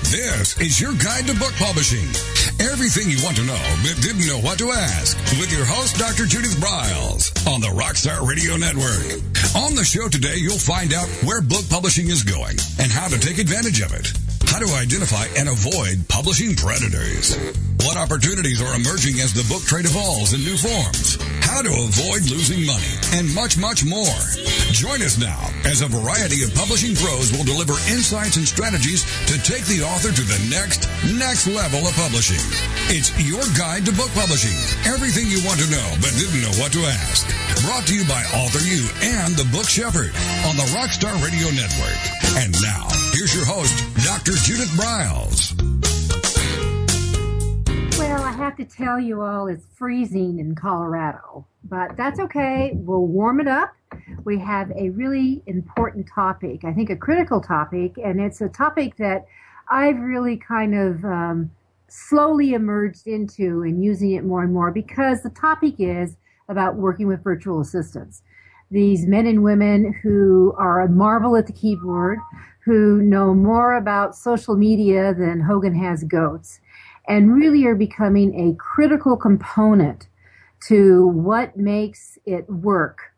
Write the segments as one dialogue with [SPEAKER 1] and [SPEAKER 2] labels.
[SPEAKER 1] This is your guide to book publishing. Everything you want to know but didn't know what to ask with your host, Dr. Judith Briles, on the Rockstar Radio Network. On the show today, you'll find out where book publishing is going and how to take advantage of it. How to identify and avoid publishing predators. What opportunities are emerging as the book trade evolves in new forms. How to avoid losing money, and much, much more. Join us now as a variety of publishing pros will deliver insights and strategies to take the author to the next level of publishing. It's your guide to book publishing. Everything you want to know but didn't know what to ask. Brought to you by Author You and The Book Shepherd on the Rockstar Radio Network. And now, here's your host, Dr. Judith Briles.
[SPEAKER 2] Well, I have to tell you all, it's freezing in Colorado, but that's okay. We'll warm it up. We have a really important topic, I think a critical topic, and it's a topic that I've really kind of slowly emerged into and using it more and more because the topic is about working with virtual assistants. These men and women who are a marvel at the keyboard, who know more about social media than Hogan has goats, and really are becoming a critical component to what makes it work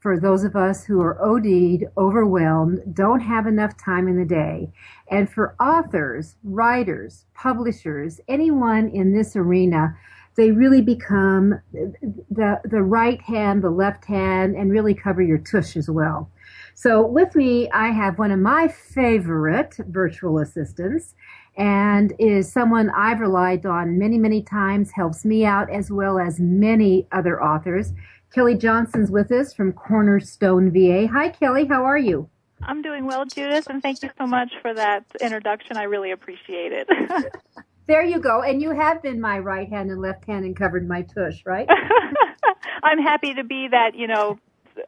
[SPEAKER 2] for those of us who are OD'd, overwhelmed, don't have enough time in the day. And for authors, writers, publishers, anyone in this arena, they really become the right hand, the left hand, and really cover your tush as well. So with me, I have one of my favorite virtual assistants, and is someone I've relied on many, many times, helps me out as well as many other authors. Kelly Johnson's with us from CornerstoneVA. Hi, Kelly. How are you?
[SPEAKER 3] I'm doing well, Judith, and thank you so much for that introduction. I really appreciate it.
[SPEAKER 2] There you go. And you have been my right hand and left hand and covered my tush, right?
[SPEAKER 3] I'm happy to be that,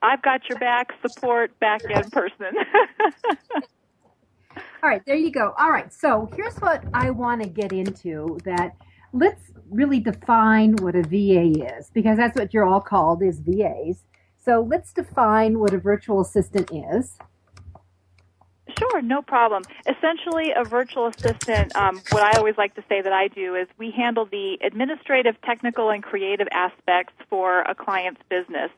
[SPEAKER 3] I've got your back, support, back-end person.
[SPEAKER 2] All right, there you go. All right, so here's what I want to get into, that let's really define what a VA is, because that's what you're all called, is VAs. So let's define what a virtual assistant is.
[SPEAKER 3] Sure, no problem. Essentially, a virtual assistant, what I always like to say that I do is we handle the administrative, technical, and creative aspects for a client's business.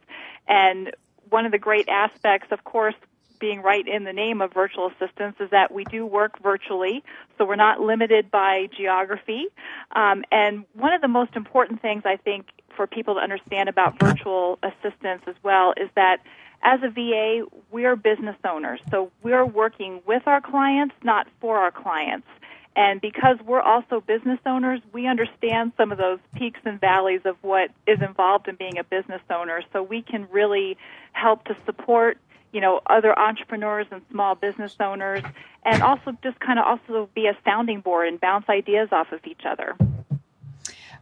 [SPEAKER 3] And one of the great aspects, of course, being right in the name of virtual assistants, is that we do work virtually, so we're not limited by geography. And one of the most important things, I think, for people to understand about virtual assistants as well is that as a VA, we're business owners, so we're working with our clients, not for our clients. And because we're also business owners, we understand some of those peaks and valleys of what is involved in being a business owner, so we can really help to support other entrepreneurs and small business owners, and also just kind of also be a sounding board and bounce ideas off of each other.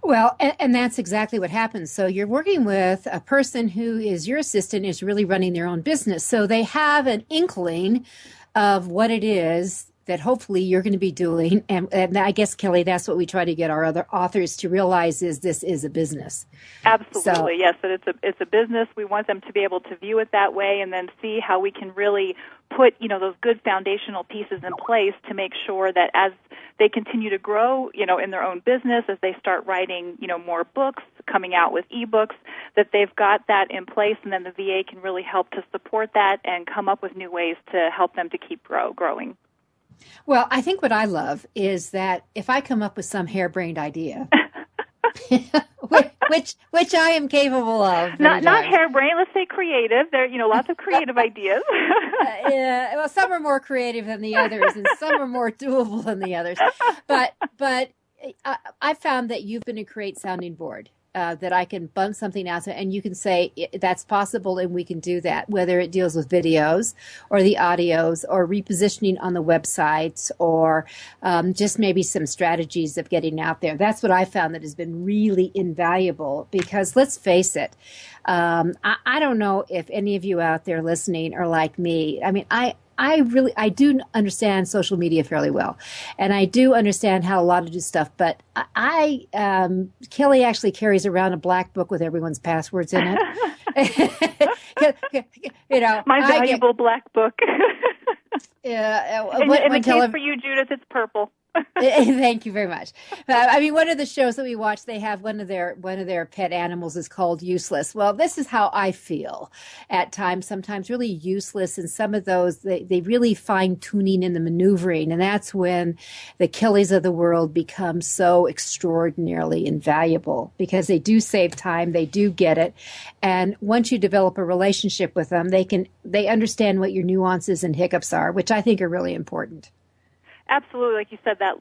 [SPEAKER 2] Well, and that's exactly what happens. So you're working with a person who is your assistant, is really running their own business. So they have an inkling of what it is that hopefully you're going to be doing. And I guess, Kelly, that's what we try to get our other authors to realize, is this is a business.
[SPEAKER 3] Absolutely,
[SPEAKER 2] so,
[SPEAKER 3] yes. That it's a business. We want them to be able to view it that way and then see how we can really put, those good foundational pieces in place to make sure that as they continue to grow, in their own business, as they start writing, more books, coming out with ebooks, that they've got that in place, and then the VA can really help to support that and come up with new ways to help them to keep growing.
[SPEAKER 2] Well, I think what I love is that if I come up with some harebrained idea, which I am capable of.
[SPEAKER 3] Not harebrained, let's say creative. There, lots of creative ideas.
[SPEAKER 2] Yeah, well, some are more creative than the others, and some are more doable than the others. But I found that you've been a great sounding board. That I can bump something out to, and you can say that's possible and we can do that, whether it deals with videos or the audios or repositioning on the websites or just maybe some strategies of getting out there. That's what I found that has been really invaluable, because let's face it, I don't know if any of you out there listening are like me. I mean, I do understand social media fairly well, and I do understand how a lot of do stuff, but Kelly actually carries around a black book with everyone's passwords in it.
[SPEAKER 3] My valuable black book.
[SPEAKER 2] Yeah.
[SPEAKER 3] In the case for you, Judith, it's purple.
[SPEAKER 2] Thank you very much. I mean, one of the shows that we watch, they have one of their pet animals is called Useless. Well, this is how I feel at times. Sometimes really useless, and some of those they really fine tuning in the maneuvering, and that's when the Kellys of the world become so extraordinarily invaluable because they do save time, they do get it, and once you develop a relationship with them, they understand what your nuances and hiccups are, which I think are really important.
[SPEAKER 3] Absolutely, like you said, that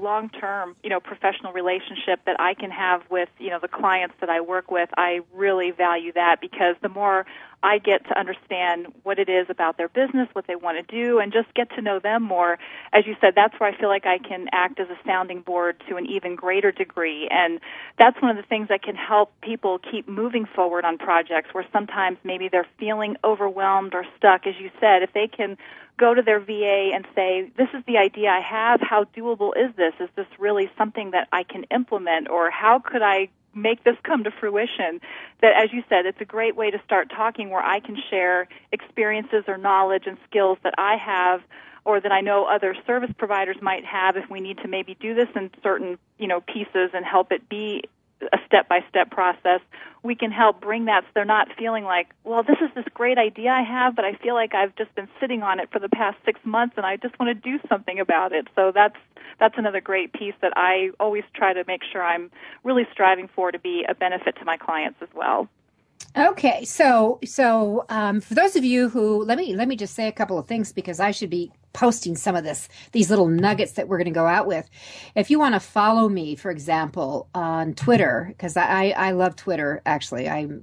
[SPEAKER 3] long-term, professional relationship that I can have with, the clients that I work with, I really value that because the more I get to understand what it is about their business, what they want to do, and just get to know them more, as you said, that's where I feel like I can act as a sounding board to an even greater degree. And that's one of the things that can help people keep moving forward on projects where sometimes maybe they're feeling overwhelmed or stuck. As you said, if they can go to their VA and say, this is the idea I have, how doable is this? Is this really something that I can implement, or how could I make this come to fruition? That, as you said, it's a great way to start talking where I can share experiences or knowledge and skills that I have or that I know other service providers might have if we need to maybe do this in certain, pieces and help it be a step-by-step process. We can help bring that so they're not feeling like, well, this is this great idea I have, but I feel like I've just been sitting on it for the past 6 months and I just want to do something about it. So that's another great piece that I always try to make sure I'm really striving for to be a benefit to my clients as well.
[SPEAKER 2] Okay, so for those of you who let me just say a couple of things because I should be posting some of these little nuggets that we're going to go out with. If you want to follow me, for example, on Twitter, because I love Twitter, actually, I'm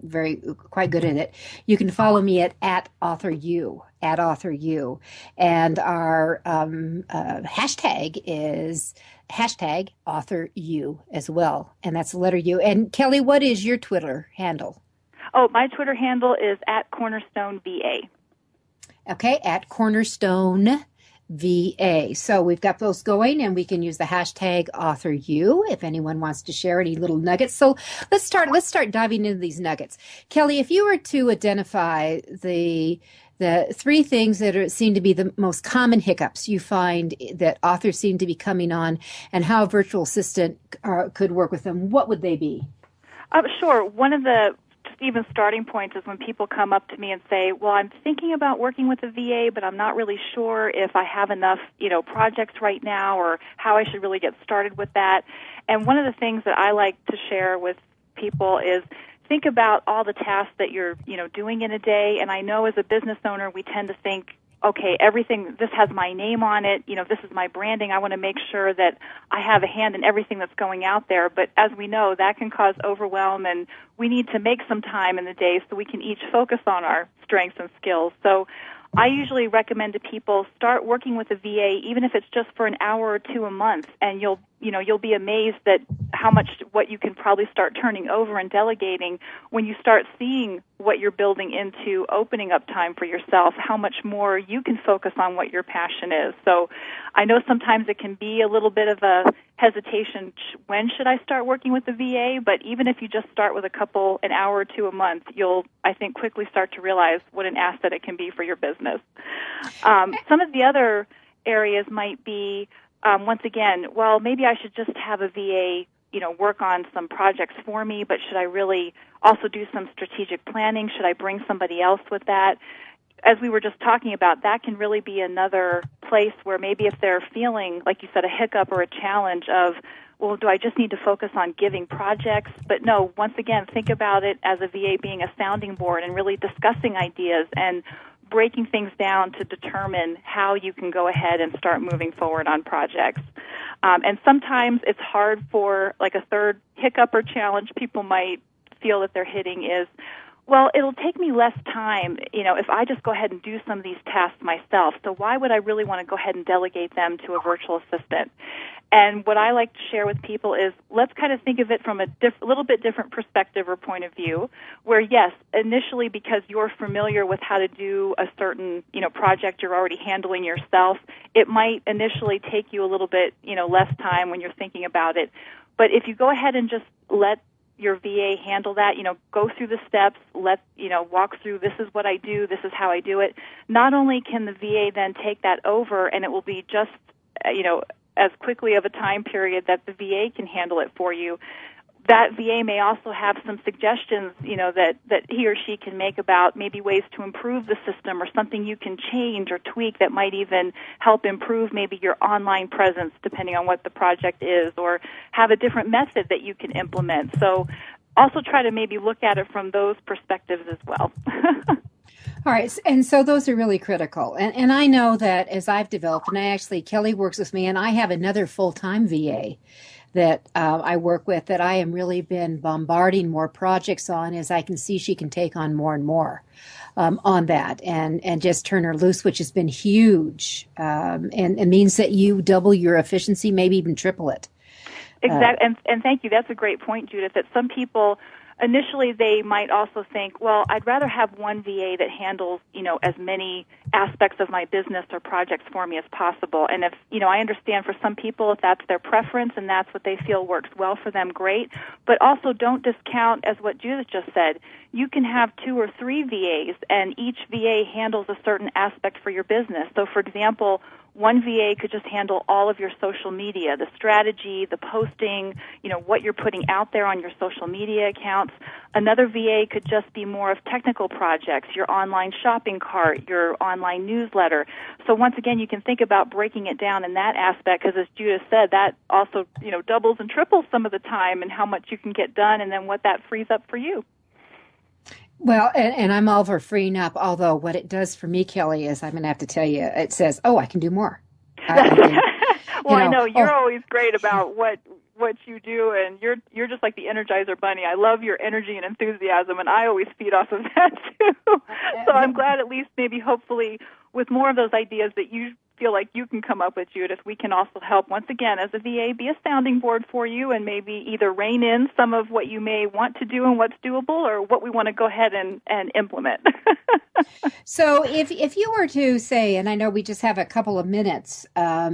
[SPEAKER 2] quite good at it. You can follow me at @AuthorU, @AuthorU, and our hashtag is #AuthorU as well, and that's the letter U. And Kelly, what is your Twitter handle?
[SPEAKER 3] Oh, my Twitter handle is @CornerstoneVA.
[SPEAKER 2] Okay, @CornerstoneVA. So we've got those going, and we can use the hashtag #AuthorU if anyone wants to share any little nuggets. So let's start diving into these nuggets. Kelly, if you were to identify the 3 things that seem to be the most common hiccups you find that authors seem to be coming on, and how a virtual assistant could work with them, what would they be?
[SPEAKER 3] Sure. One of the even starting points is when people come up to me and say, well, I'm thinking about working with a VA, but I'm not really sure if I have enough, projects right now or how I should really get started with that. And one of the things that I like to share with people is think about all the tasks that you're, doing in a day. And I know as a business owner, we tend to think, okay, everything, this has my name on it, this is my branding. I want to make sure that I have a hand in everything that's going out there. But as we know, that can cause overwhelm, and we need to make some time in the day so we can each focus on our strengths and skills. So I usually recommend to people start working with a VA, even if it's just for an hour or 2 a month, and you'll be amazed that what you can probably start turning over and delegating when you start seeing what you're building into opening up time for yourself, how much more you can focus on what your passion is. So I know sometimes it can be a little bit of a hesitation, when should I start working with the VA? But even if you just start with an hour or 2 a month, you'll, I think, quickly start to realize what an asset it can be for your business. Some of the other areas might be, once again, well, maybe I should just have a VA, work on some projects for me, but should I really also do some strategic planning? Should I bring somebody else with that? As we were just talking about, that can really be another place where maybe if they're feeling, like you said, a hiccup or a challenge of, well, do I just need to focus on giving projects? But no, once again, think about it as a VA being a sounding board and really discussing ideas and breaking things down to determine how you can go ahead and start moving forward on projects. And sometimes it's hard for, like, a third hiccup or challenge people might feel that they're hitting is, well, it'll take me less time, if I just go ahead and do some of these tasks myself. So why would I really want to go ahead and delegate them to a virtual assistant? And what I like to share with people is let's kind of think of it from a little bit different perspective or point of view, where, yes, initially because you're familiar with how to do a certain, project you're already handling yourself, it might initially take you a little bit, less time when you're thinking about it. But if you go ahead and just let your VA handle that, go through the steps, walk through, this is what I do, this is how I do it. Not only can the VA then take that over and it will be just, as quickly of a time period that the VA can handle it for you, that VA may also have some suggestions, that he or she can make about maybe ways to improve the system or something you can change or tweak that might even help improve maybe your online presence, depending on what the project is, or have a different method that you can implement. So also try to maybe look at it from those perspectives as well.
[SPEAKER 2] All right, and so those are really critical. And I know that as I've developed, and Kelly works with me, and I have another full-time VA that I work with that I am really been bombarding more projects on, as I can see she can take on more and more on that and just turn her loose, which has been huge. And it means that you double your efficiency, maybe even triple it.
[SPEAKER 3] Exactly, and thank you. That's a great point, Judith, that some people, initially they might also think, well, I'd rather have one VA that handles, as many aspects of my business or projects for me as possible. And if, I understand for some people if that's their preference and that's what they feel works well for them, great. But also don't discount, as what Judith just said, you can have 2 or 3 VAs and each VA handles a certain aspect for your business. So, for example, one VA could just handle all of your social media, the strategy, the posting, what you're putting out there on your social media accounts. Another VA could just be more of technical projects, your online shopping cart, your online newsletter. So once again, you can think about breaking it down in that aspect, because as Judith said, that also, doubles and triples some of the time and how much you can get done and then what that frees up for you.
[SPEAKER 2] Well, and I'm all for freeing up, although what it does for me, Kelly, is I'm going to have to tell you, it says, I can do more.
[SPEAKER 3] I know you're always great about what you do, and you're just like the Energizer Bunny. I love your energy and enthusiasm, and I always feed off of that too. So I'm glad, at least maybe hopefully with more of those ideas that you feel like you can come up with, Judith, we can also help, once again, as a VA, be a sounding board for you and maybe either rein in some of what you may want to do and what's doable or what we want to go ahead and implement.
[SPEAKER 2] So if you were to say, and I know we just have a couple of minutes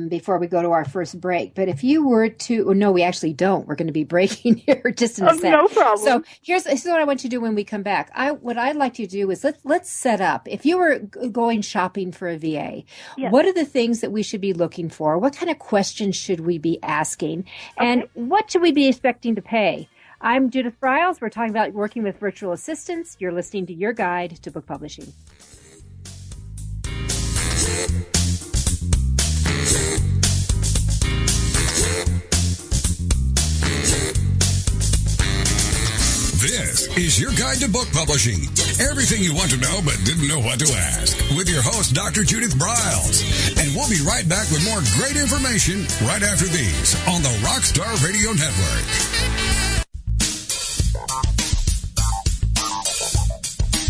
[SPEAKER 2] before we go to our first break, but if you were to, no, we actually don't. We're going to be breaking here just in a second.
[SPEAKER 3] No problem.
[SPEAKER 2] So here's what I want you to do when we come back. What I'd like you to do is let's set up. If you were going shopping for a VA, yes, what are the things that we should be looking for? What kind of questions should we be asking? And what should we be expecting to pay? I'm Judith Briles. We're talking about working with virtual assistants. You're listening to Your Guide to Book Publishing.
[SPEAKER 1] This is Your Guide to Book Publishing. Everything you want to know but didn't know what to ask. With your host, Dr. Judith Briles. And we'll be right back with more great information right after these on the Rockstar Radio Network.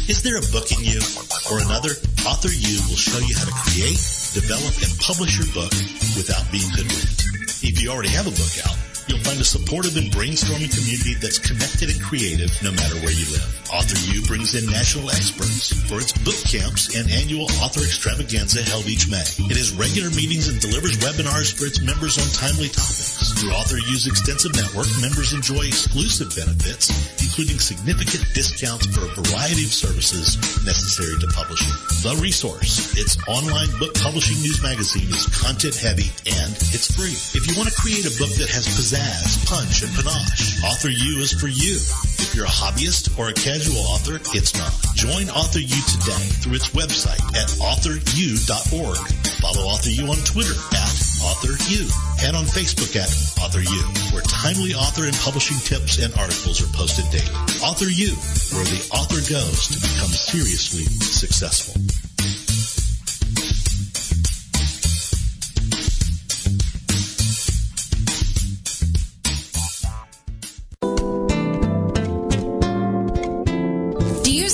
[SPEAKER 4] Is there a book in you or another? Author U will show you how to create, develop, and publish your book without being hoodwinked. If you already have a book out, you'll find a supportive and brainstorming community that's connected and creative no matter where you live. Author U brings in national experts for its book camps and annual author extravaganza held each May. It has regular meetings and delivers webinars for its members on timely topics. Through Author U's extensive network, members enjoy exclusive benefits, including significant discounts for a variety of services necessary to publishing. The Resource, its online book publishing news magazine, is content-heavy and it's free. If you want to create a book that has pizzazz, punch, and panache, Author U is for you. If you're a hobbyist or a casual author, it's not. Join Author U today through its website at authoru.org. Follow Author U on Twitter at AuthorU and on Facebook at AuthorU, where timely author and publishing tips and articles are posted daily. Author U, where the author goes to become seriously successful.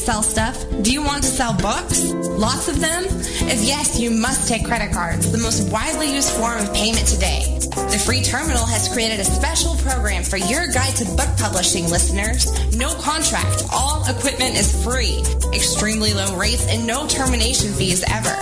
[SPEAKER 5] Sell stuff? Do you want to sell books? Lots of them? If yes, you must take credit cards, the most widely used form of payment today. The free terminal has created a special program for Your Guide to Book Publishing listeners. No contract. All equipment is free. Extremely low rates and no termination fees ever.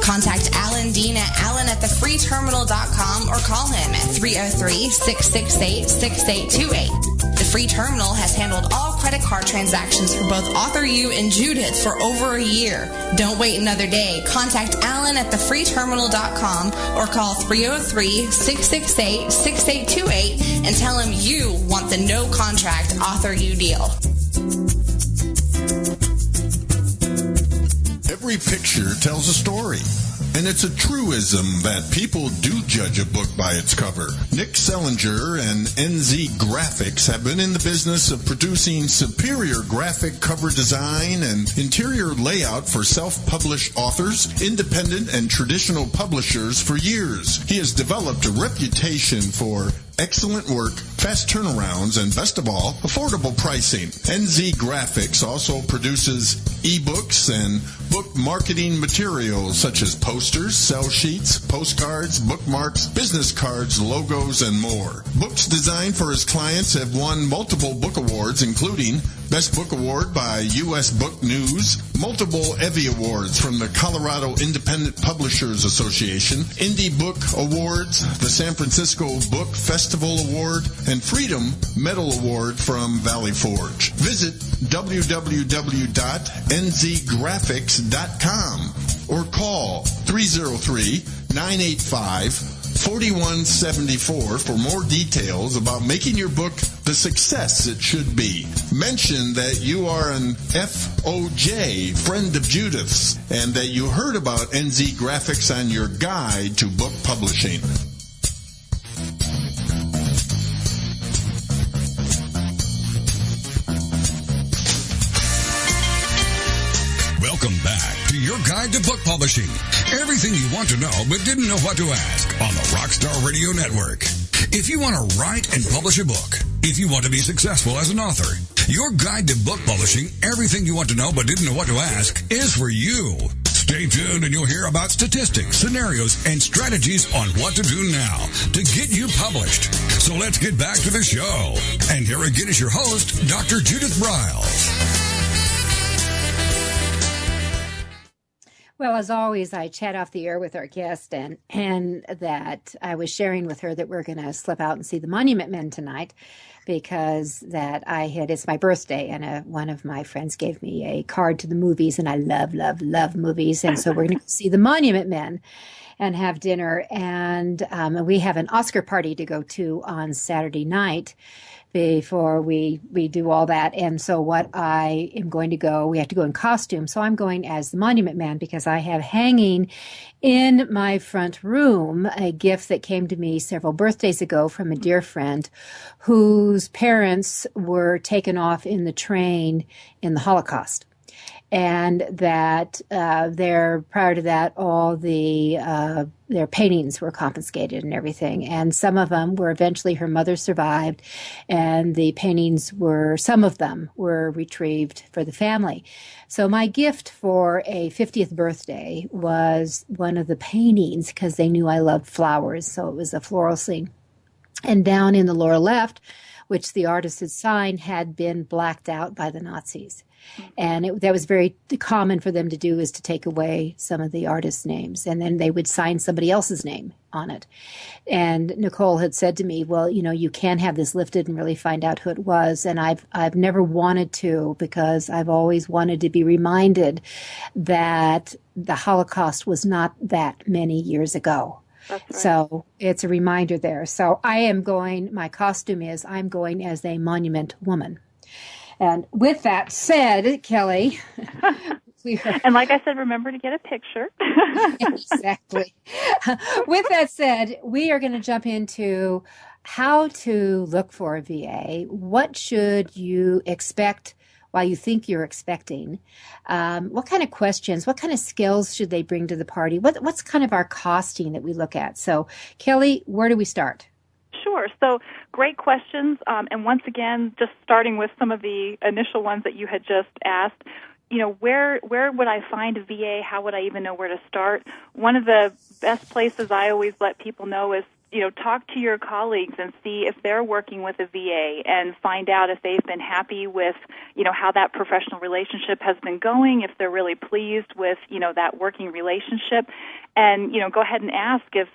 [SPEAKER 5] Contact Alan Dean at allen@thefreeterminal.com or call him at 303-668-6828. The free terminal has handled all credit card transactions for both AuthorU and Judith for over a year. Don't wait another day. Contact Alan at thefreeterminal.com or call 303-668-6828 and tell him you want the no-contract AuthorU deal.
[SPEAKER 6] Every picture tells a story. And it's a truism that people do judge a book by its cover. Nick Sellinger and NZ Graphics have been in the business of producing superior graphic cover design and interior layout for self-published authors, independent and traditional publishers for years. He has developed a reputation for excellent work, fast turnarounds, and best of all, affordable pricing. NZ Graphics also produces ebooks and book marketing materials such as posters, sell sheets, postcards, bookmarks, business cards, logos, and more. Books designed for his clients have won multiple book awards, including Best Book Award by U.S. Book News, multiple Evie Awards from the Colorado Independent Publishers Association, Indie Book Awards, the San Francisco Book Festival Award, and Freedom Medal Award from Valley Forge. Visit www.nzgraphics.com or call 303-985-4174 for more details about making your book the success it should be. Mention that you are an FOJ, friend of Judith's, and that you heard about NZ Graphics on your guide to book publishing.
[SPEAKER 1] Welcome back to your guide to book publishing. Everything you want to know but didn't know what to ask on the Rockstar Radio Network. If you want to write and publish a book, if you want to be successful as an author, your guide to book publishing, everything you want to know but didn't know what to ask, is for you. Stay tuned and you'll hear about statistics, scenarios, and strategies on what to do now to get you published. So let's get back to the show. And here again is your host, Dr. Judith Briles.
[SPEAKER 2] Well, as always, I chat off the air with our guest, and that I was sharing with her that we're going to slip out and see the Monument Men tonight, because it's my birthday, and one of my friends gave me a card to the movies, and I love movies, and so we're going to see the Monument Men and have dinner, and we have an Oscar party to go to on Saturday night before we do all that. And so what I am going to go, we have to go in costume. So I'm going as the Monument Man because I have hanging in my front room a gift that came to me several birthdays ago from a dear friend whose parents were taken off in the train in the Holocaust. And that prior to that, all their paintings were confiscated and everything. And some of them were eventually, her mother survived, and the paintings some of them were retrieved for the family. So my gift for a 50th birthday was one of the paintings, because they knew I loved flowers. So it was a floral scene. And down in the lower left, which the artist had signed, had been blacked out by the Nazis. And that was very common for them to do, is to take away some of the artists' names, and then they would sign somebody else's name on it. And Nicole had said to me, well, you can have this lifted and really find out who it was. And I've never wanted to, because I've always wanted to be reminded that the Holocaust was not that many years ago. That's right. So it's a reminder there. So I'm going as a monument woman. And with that said, Kelly,
[SPEAKER 3] and like I said, remember to get a picture.
[SPEAKER 2] Exactly. With that said, we are going to jump into how to look for a VA. What should you expect while you think you're expecting? What kind of questions, what kind of skills should they bring to the party? What's kind of our costing that we look at? So, Kelly, where do we start?
[SPEAKER 3] Sure. So great questions. And once again, just starting with some of the initial ones that you had just asked, where would I find a VA? How would I even know where to start? One of the best places I always let people know is, talk to your colleagues and see if they're working with a VA, and find out if they've been happy with, how that professional relationship has been going, if they're really pleased with, that working relationship. and, go ahead and ask if,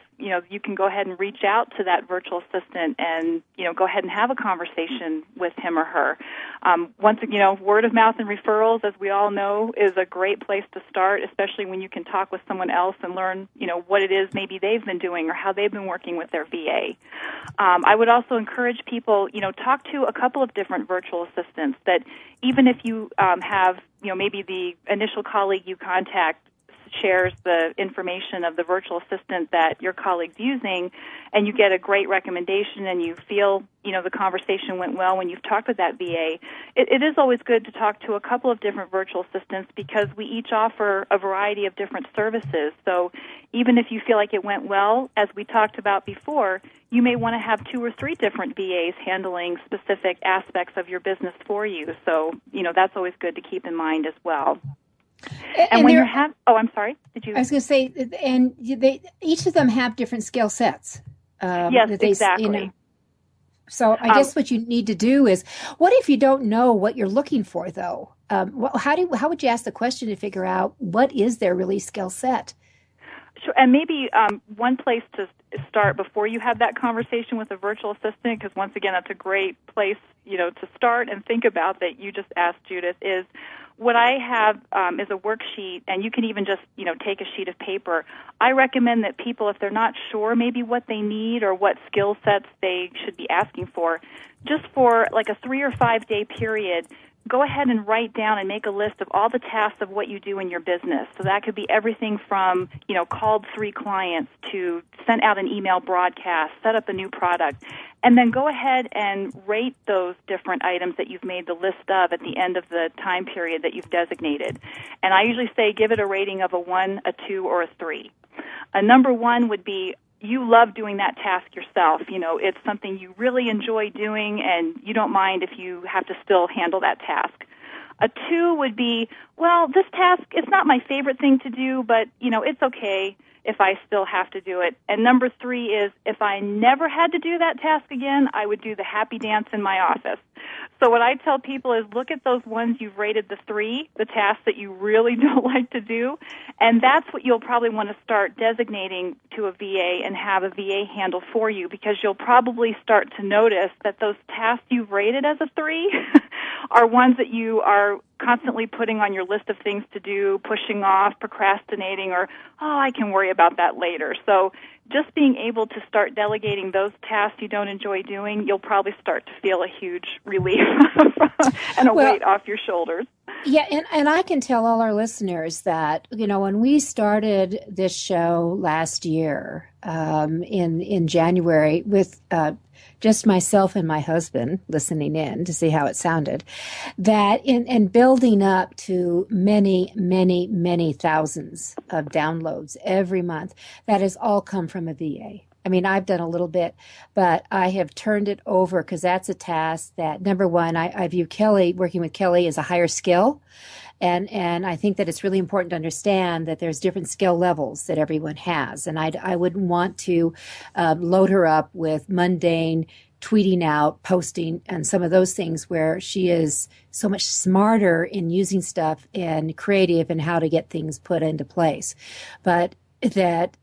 [SPEAKER 3] you can go ahead and reach out to that virtual assistant and, go ahead and have a conversation with him or her. Once, word of mouth and referrals, as we all know, is a great place to start, especially when you can talk with someone else and learn, what it is maybe they've been doing or how they've been working with their VA. I would also encourage people, talk to a couple of different virtual assistants that even if you have, maybe the initial colleague you contact shares the information of the virtual assistant that your colleague's using, and you get a great recommendation and you feel, the conversation went well when you've talked with that VA, it is always good to talk to a couple of different virtual assistants because we each offer a variety of different services. So even if you feel like it went well, as we talked about before, you may want to have 2 or 3 different VAs handling specific aspects of your business for you. So, that's always good to keep in mind as well. And when I'm sorry. Did you?
[SPEAKER 2] I was going to say, and each of them have different skill sets.
[SPEAKER 3] Yes, exactly.
[SPEAKER 2] So I guess what you need to do is, what if you don't know what you're looking for, though? How would you ask the question to figure out what is their really skill set?
[SPEAKER 3] Sure, and maybe one place to start before you have that conversation with a virtual assistant, because once again, that's a great place, to start and think about that you just asked Judith, is what I have is a worksheet, and you can even just, take a sheet of paper. I recommend that people, if they're not sure maybe what they need or what skill sets they should be asking for, just for like a 3 or 5 day period, go ahead and write down and make a list of all the tasks of what you do in your business. So that could be everything from, called 3 clients to sent out an email broadcast, set up a new product, and then go ahead and rate those different items that you've made the list of at the end of the time period that you've designated. And I usually say give it a rating of a 1, a 2, or a 3. A number 1 would be you love doing that task yourself. It's something you really enjoy doing, and you don't mind if you have to still handle that task. A 2 would be, well, this task, it's not my favorite thing to do, but, it's okay if I still have to do it. And number 3 is, if I never had to do that task again, I would do the happy dance in my office. So what I tell people is look at those ones you've rated the 3, the tasks that you really don't like to do, and that's what you'll probably want to start designating to a VA and have a VA handle for you, because you'll probably start to notice that those tasks you've rated as a 3 are ones that you are constantly putting on your list of things to do, pushing off, procrastinating, or, I can worry about that later. So just being able to start delegating those tasks you don't enjoy doing, you'll probably start to feel a huge relief and a weight off your shoulders.
[SPEAKER 2] Yeah, and I can tell all our listeners that, when we started this show last year in January with just myself and my husband listening in to see how it sounded, that in building up to many, many, many thousands of downloads every month, that has all come from a VA. I mean, I've done a little bit, but I have turned it over because that's a task that, number one, I view working with Kelly as a higher skill. And I think that it's really important to understand that there's different skill levels that everyone has. And I wouldn't want to load her up with mundane tweeting out, posting, and some of those things where she is so much smarter in using stuff and creative and how to get things put into place. But that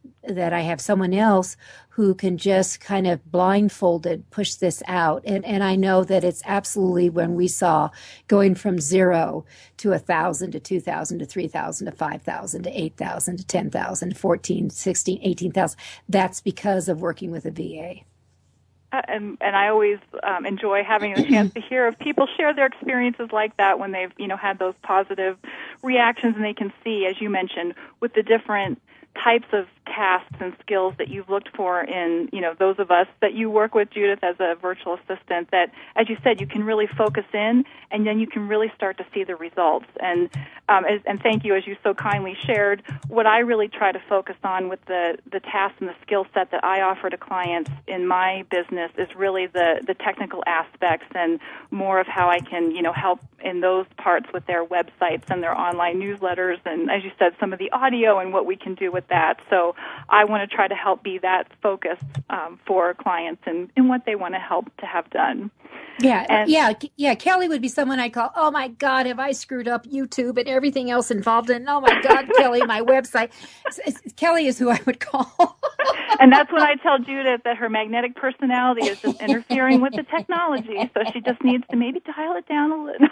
[SPEAKER 2] I have someone else who can just kind of blindfolded push this out. And I know that it's absolutely, when we saw going from 0 to 1,000 to 2,000 to 3,000 to 5,000 to 8,000 to 10,000 to 14, 16, 18,000, that's because of working with a VA.
[SPEAKER 3] And I always enjoy having the chance to hear of people share their experiences like that when they've, had those positive reactions, and they can see, as you mentioned, with the different types of tasks and skills that you've looked for in, those of us that you work with, Judith, as a virtual assistant, that, as you said, you can really focus in, and then you can really start to see the results. And thank you, as you so kindly shared, what I really try to focus on with the tasks and the skill set that I offer to clients in my business is really the technical aspects and more of how I can, help in those parts with their websites and their online newsletters, and, as you said, some of the audio and what we can do with that. So I want to try to help be that focus for clients and what they want to help to have done.
[SPEAKER 2] Yeah. Kelly would be someone I call. Oh my God, have I screwed up YouTube and everything else involved in? Oh my God, Kelly, my website. Kelly is who I would call.
[SPEAKER 3] And that's when I tell Judith that her magnetic personality is just interfering with the technology, so she just needs to maybe dial it down a little.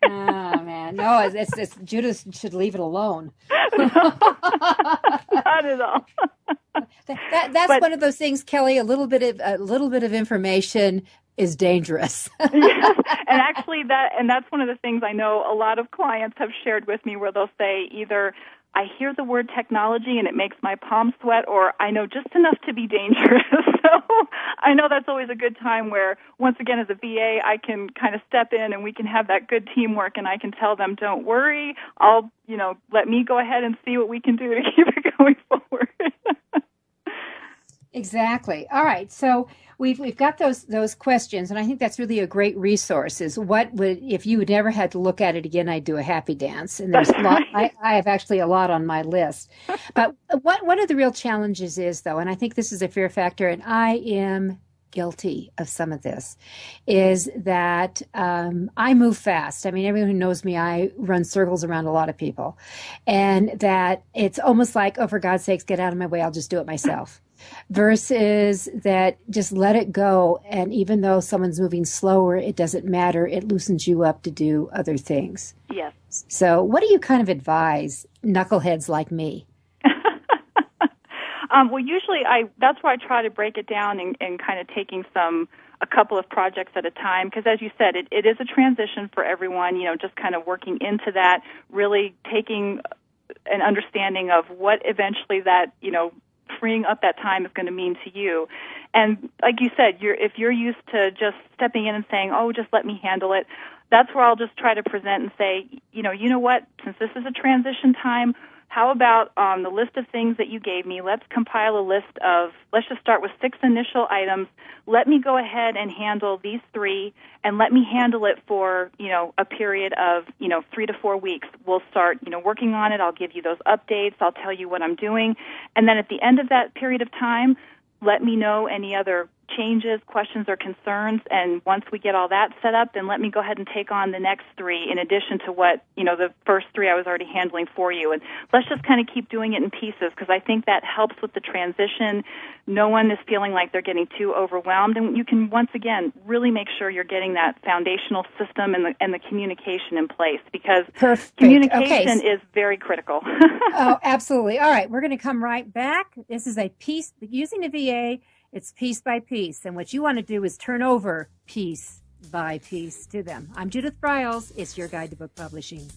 [SPEAKER 2] Oh man, no, it's Judith should leave it alone.
[SPEAKER 3] Not at all.
[SPEAKER 2] That's one of those things, Kelly. A little bit of information is dangerous.
[SPEAKER 3] Yes. And actually, that's one of the things I know a lot of clients have shared with me, where they'll say either, I hear the word technology and it makes my palms sweat, or I know just enough to be dangerous. So I know that's always a good time where, once again, as a VA, I can kind of step in and we can have that good teamwork, and I can tell them, don't worry, let me go ahead and see what we can do to keep it going forward.
[SPEAKER 2] Exactly. All right. So we've got those questions, and I think that's really a great resource. Is what would, if you would never had to look at it again, I'd do a happy dance. And there's a lot. I have actually a lot on my list. But one of the real challenges is, though, and I think this is a fear factor, and I am guilty of some of this, is that I move fast. I mean, everyone who knows me, I run circles around a lot of people, and that it's almost like, oh, for God's sakes, get out of my way, I'll just do it myself. Versus that, just let it go. And even though someone's moving slower, it doesn't matter. It loosens you up to do other things.
[SPEAKER 3] Yes.
[SPEAKER 2] So what do you kind of advise knuckleheads like me?
[SPEAKER 3] Well, usually that's why I try to break it down and kind of taking a couple of projects at a time, because as you said, it is a transition for everyone, just kind of working into that, really taking an understanding of what eventually that, freeing up that time is going to mean to you. And like you said, if you're used to just stepping in and saying, oh, just let me handle it, that's where I'll just try to present and say, you know what, since this is a transition time, how about on the list of things that you gave me, let's compile a list of, let's just start with 6 initial items. Let me go ahead and handle these 3, and let me handle it for, a period of, 3 to 4 weeks. We'll start, working on it. I'll give you those updates. I'll tell you what I'm doing. And then at the end of that period of time, let me know any other changes, questions, or concerns, and once we get all that set up, then let me go ahead and take on the next 3 in addition to what, the first 3 I was already handling for you. And let's just kind of keep doing it in pieces, because I think that helps with the transition. No one is feeling like they're getting too overwhelmed, and you can, once again, really make sure you're getting that foundational system and the communication in place, because communication is very critical.
[SPEAKER 2] Oh, absolutely. All right, we're going to come right back. This is a piece, using the VA, it's piece by piece, and what you want to do is turn over piece by piece to them. I'm Judith Briles. It's your guide to book publishing.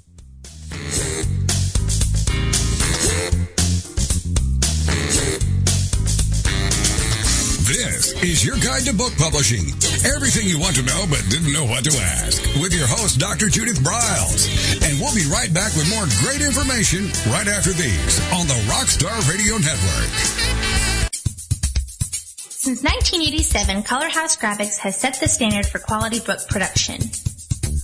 [SPEAKER 1] This is your guide to book publishing. Everything you want to know but didn't know what to ask, with your host, Dr. Judith Briles. And we'll be right back with more great information right after these on the Rockstar Radio Network.
[SPEAKER 7] Since 1987, Color House Graphics has set the standard for quality book production.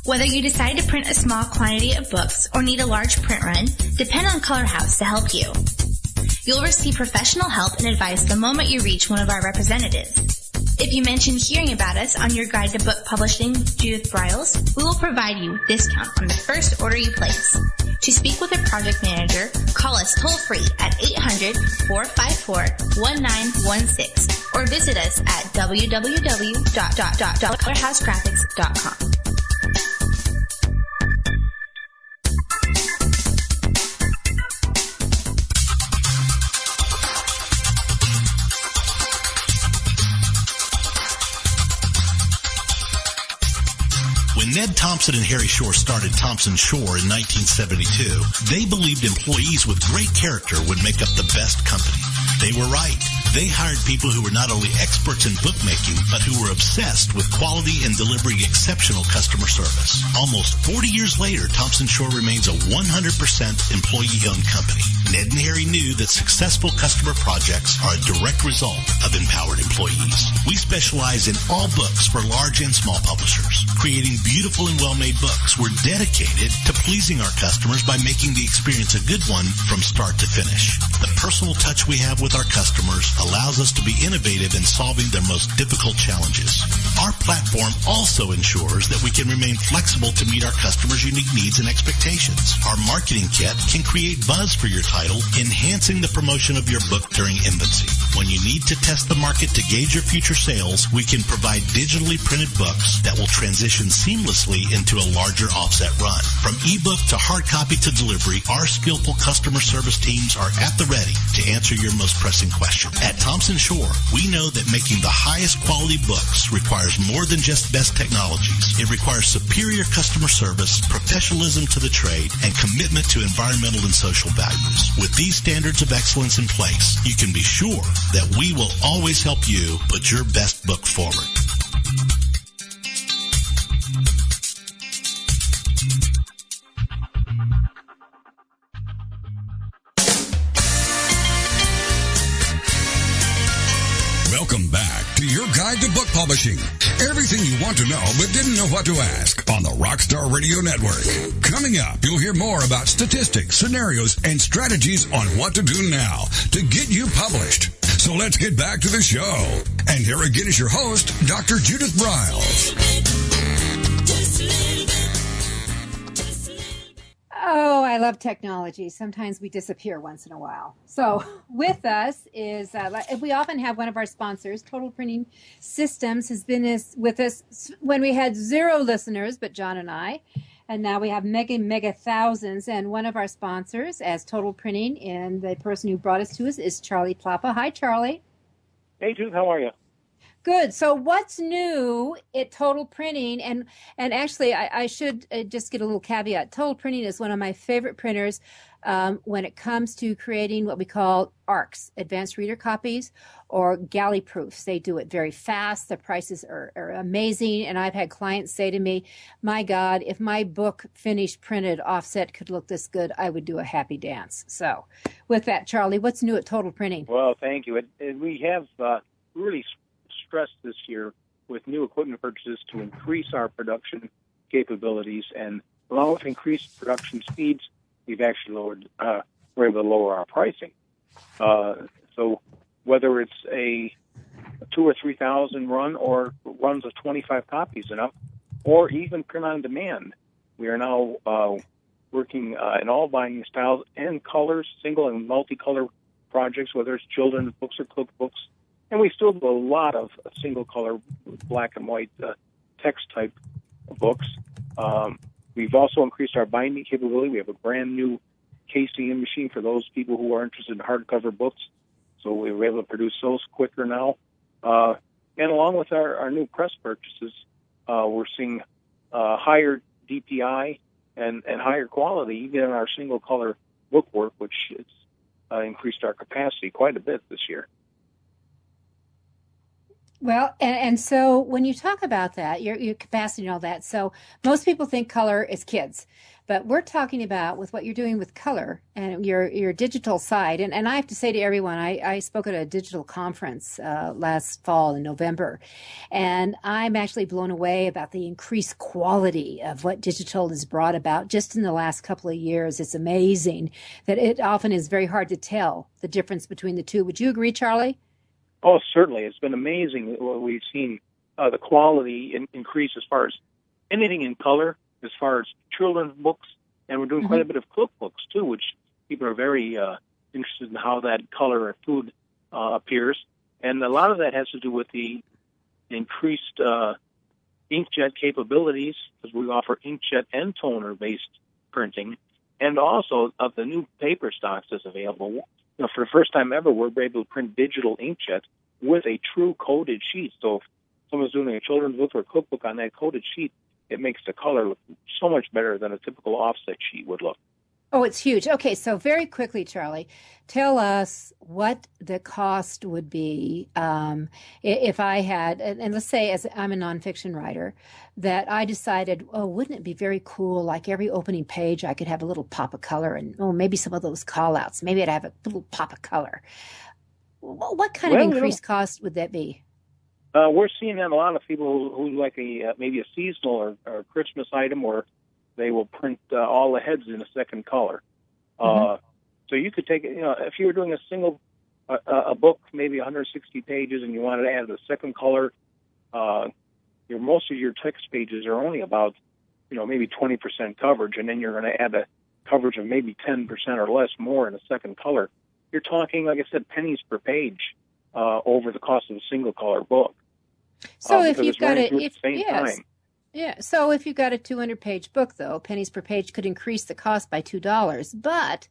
[SPEAKER 7] Whether you decide to print a small quantity of books or need a large print run, depend on Color House to help you. You'll receive professional help and advice the moment you reach one of our representatives. If you mention hearing about us on your guide to book publishing, Judith Briles, we will provide you a discount on the first order you place. To speak with a project manager, call us toll-free at 800-454-1916 or visit us at www.colorhousegraphics.com.
[SPEAKER 4] When Ned Thompson and Harry Shore started Thompson Shore in 1972, they believed employees with great character would make up the best company. They were right. They hired people who were not only experts in bookmaking, but who were obsessed with quality and delivering exceptional customer service. Almost 40 years later, Thompson Shore remains a 100% employee-owned company. Ned and Harry knew that successful customer projects are a direct result of empowered employees. We specialize in all books for large and small publishers. Creating beautiful and well-made books, we're dedicated to pleasing our customers by making the experience a good one from start to finish. The personal touch we have with our customers allows us to be innovative in solving their most difficult challenges. Our platform also ensures that we can remain flexible to meet our customers' unique needs and expectations. Our marketing kit can create buzz for your title, enhancing the promotion of your book during infancy. When you need to test the market to gauge your future sales, we can provide digitally printed books that will transition seamlessly into a larger offset run. From ebook to hard copy to delivery, our skillful customer service teams are at the ready to answer your most pressing question. At Thompson Shore, we know that making the highest quality books requires more than just best technologies. It requires superior customer service, professionalism to the trade, and commitment to environmental and social values. With these standards of excellence in place, you can be sure that we will always help you put your best book forward.
[SPEAKER 1] Welcome back to your guide to book publishing. Everything you want to know but didn't know what to ask on the Rockstar Radio Network. Coming up, you'll hear more about statistics, scenarios, and strategies on what to do now to get you published. So let's get back to the show. And here again is your host, Dr. Judith Briles.
[SPEAKER 2] Oh, I love technology. Sometimes we disappear once in a while. So with us is, we often have one of our sponsors, Total Printing Systems, has been with us when we had 0 listeners, but John and I. And now we have mega thousands. And one of our sponsors as Total Printing, and the person who brought us to us is Charlie Plapa. Hi, Charlie.
[SPEAKER 8] Hey, Judith, how are you?
[SPEAKER 2] Good. So what's new at Total Printing? And actually, I should just get a little caveat. Total Printing is one of my favorite printers when it comes to creating what we call ARCs, Advanced Reader Copies, or galley proofs. They do it very fast. The prices are amazing. And I've had clients say to me, my God, if my book finished printed offset could look this good, I would do a happy dance. So with that, Charlie, what's new at Total Printing?
[SPEAKER 8] Well, thank you. We have really stressed this year with new equipment purchases to increase our production capabilities, and along with increased production speeds, we've actually we're able to lower our pricing. So whether it's a 2,000 or 3,000 run or runs of 25 copies and up, or even print on demand, we are now working in all binding styles and colors, single and multicolor projects, whether it's children's books or cookbooks. And we still do a lot of single-color, black and white text-type books. We've also increased our binding capability. We have a brand-new casing machine for those people who are interested in hardcover books. So we were able to produce those quicker now. And along with our new press purchases, we're seeing higher DPI and higher quality, even in our single-color book work, which has increased our capacity quite a bit this year.
[SPEAKER 2] Well, and so when you talk about that, your capacity and all that, so most people think color is kids, but we're talking about with what you're doing with color and your digital side. And I have to say to everyone, I spoke at a digital conference last fall in November, and I'm actually blown away about the increased quality of what digital has brought about just in the last couple of years. It's amazing that it often is very hard to tell the difference between the two. Would you agree, Charlie?
[SPEAKER 8] Oh, certainly. It's been amazing what we've seen, the quality increase as far as anything in color, as far as children's books, and we're doing quite a bit of cookbooks, too, which people are very interested in how that color or food appears. And a lot of that has to do with the increased inkjet capabilities, because we offer inkjet and toner-based printing, and also of the new paper stocks that's available. You know, for the first time ever, we're able to print digital inkjet with a true coated sheet. So if someone's doing a children's book or cookbook on that coated sheet, it makes the color look so much better than a typical offset sheet would look.
[SPEAKER 2] Oh, it's huge. Okay, so very quickly, Charlie, tell us what the cost would be if I had, and let's say as I'm a nonfiction writer, that I decided, oh, wouldn't it be very cool, like every opening page I could have a little pop of color and, maybe some of those call-outs. Maybe I'd have a little pop of color. What kind of increased cost would that be?
[SPEAKER 8] We're seeing that a lot of people who like maybe a seasonal or Christmas item, or they will print all the heads in a second color. So you could take it, if you were doing a single a book, maybe 160 pages, and you wanted to add a second color, most of your text pages are only about, maybe 20% coverage, and then you're going to add a coverage of maybe 10% or less more in a second color. You're talking, like I said, pennies per page over the cost of a single color book.
[SPEAKER 2] So if you've got it,
[SPEAKER 8] time.
[SPEAKER 2] Yeah. So if you've got a 200-page book, though, pennies per page could increase the cost by $2, but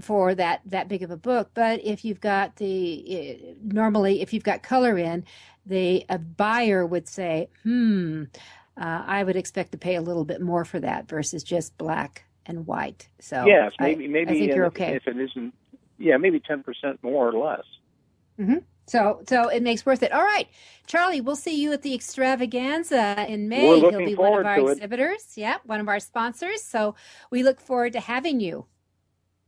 [SPEAKER 2] for that big of a book. But if you've got normally if you've got color in, a buyer would say, I would expect to pay a little bit more for that versus just black and white. So
[SPEAKER 8] yes, maybe
[SPEAKER 2] I think you're okay.
[SPEAKER 8] If it isn't, maybe 10% more or less.
[SPEAKER 2] Mm-hmm. So it makes worth it. All right, Charlie, we'll see you at the extravaganza in May.
[SPEAKER 8] We're
[SPEAKER 2] He'll
[SPEAKER 8] looking
[SPEAKER 2] be one of our
[SPEAKER 8] forward to
[SPEAKER 2] exhibitors. Yeah, one of our sponsors. So we look forward to having you.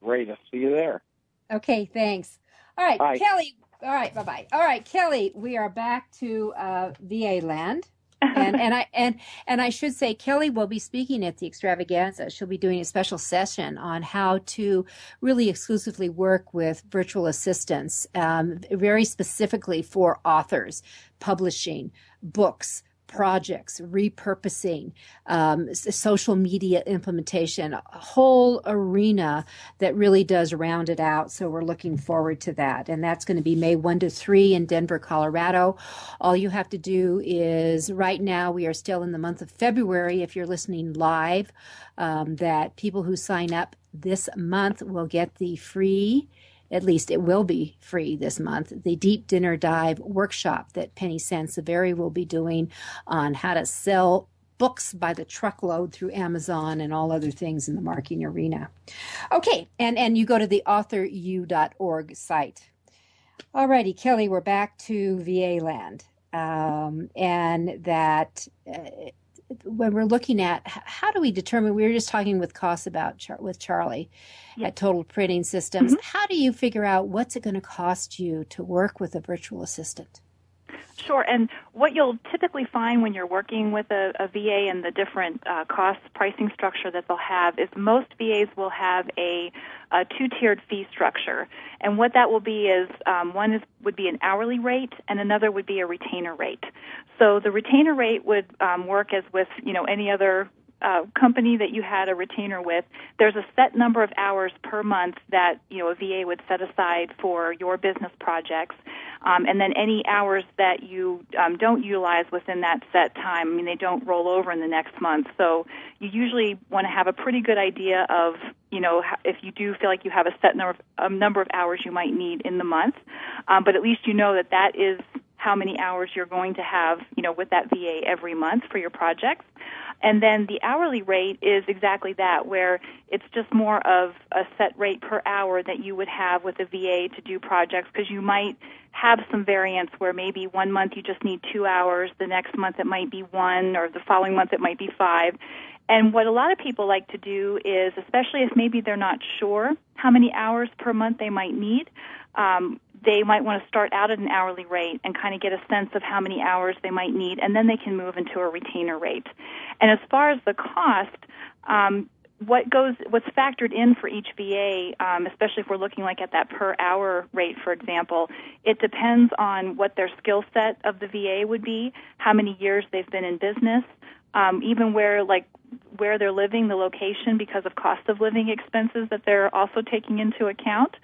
[SPEAKER 8] Great. I'll see you there.
[SPEAKER 2] Okay, thanks. All right,
[SPEAKER 8] Bye.
[SPEAKER 2] Kelly. All right, bye-bye. All right, Kelly, we are back to VA land. And I should say Kelly will be speaking at the extravaganza. She'll be doing a special session on how to really exclusively work with virtual assistants, very specifically for authors, publishing, books, projects, repurposing, social media implementation, a whole arena that really does round it out. So we're looking forward to that. And that's going to be May 1 to 3 in Denver, Colorado. All you have to do is, right now, we are still in the month of February, if you're listening live, that people who sign up this month will get the free, at least it will be free this month, the Deep Dinner Dive workshop that Penny Sanseveri will be doing on how to sell books by the truckload through Amazon and all other things in the marketing arena. Okay, and you go to the authoru.org site. All righty, Kelly, we're back to VA land. And that when we're looking at how do we determine, we were just talking with Koss about with Charlie at Total Printing Systems. Mm-hmm. How do you figure out what's it going to cost you to work with a virtual assistant?
[SPEAKER 3] Sure, and what you'll typically find when you're working with a VA and the different cost pricing structure that they'll have is most VAs will have a two-tiered fee structure. And what that will be is would be an hourly rate and another would be a retainer rate. So the retainer rate would work as with any other company that you had a retainer with. There's a set number of hours per month that a VA would set aside for your business projects. And then any hours that you don't utilize within that set time, they don't roll over in the next month. So you usually want to have a pretty good idea of, if you do feel like you have a set number of hours you might need in the month. But at least that is how many hours you're going to have, with that VA every month for your projects. And then the hourly rate is exactly that, where it's just more of a set rate per hour that you would have with a VA to do projects, because you might have some variance where maybe 1 month you just need 2 hours, the next month it might be 1, or the following month it might be 5. And what a lot of people like to do is, especially if maybe they're not sure how many hours per month they might need, they might want to start out at an hourly rate and kind of get a sense of how many hours they might need, and then they can move into a retainer rate. And as far as the cost, what's factored in for each VA, especially if we're looking like at that per hour rate, for example, it depends on what their skill set of the VA would be, how many years they've been in business, even where they're living, the location, because of cost of living expenses that they're also taking into account.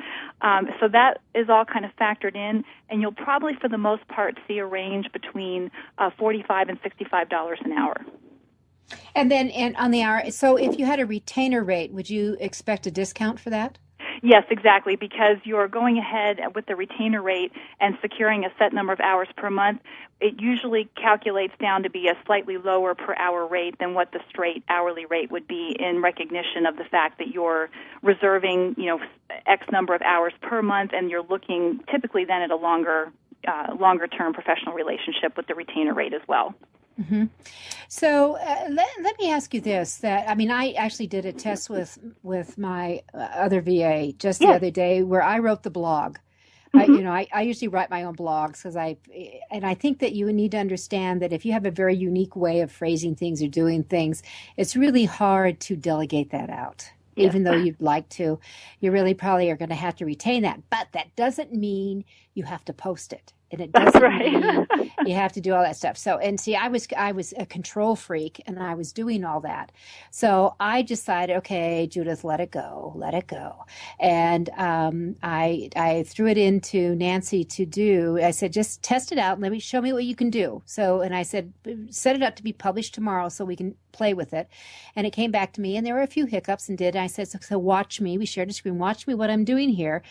[SPEAKER 3] So that is all kind of factored in, and you'll probably, for the most part, see a range between $45 and $65 an hour.
[SPEAKER 2] And on the hour, so if you had a retainer rate, would you expect a discount for that?
[SPEAKER 3] Yes, exactly, because you're going ahead with the retainer rate and securing a set number of hours per month. It usually calculates down to be a slightly lower per hour rate than what the straight hourly rate would be, in recognition of the fact that you're reserving, X number of hours per month, and you're looking typically then at a longer term professional relationship with the retainer rate as well.
[SPEAKER 2] Mm-hmm. So let me ask you this: I actually did a test with my other VA just the other day, where I wrote the blog. Mm-hmm. I usually write my own blogs because I think that you need to understand that if you have a very unique way of phrasing things or doing things, it's really hard to delegate that out. even though you'd like to. You really probably are going to have to retain that. But that doesn't mean you have to post it. And it doesn't mean you have to do all that stuff. So, and see, I was a control freak, and I was doing all that. So I decided, okay, Judith, let it go. And I threw it into Nancy to do. I said, just test it out and show me what you can do. So, and I said, set it up to be published tomorrow so we can play with it. And it came back to me, and there were a few hiccups, and I said, so watch me. We shared a screen. Watch me what I'm doing here.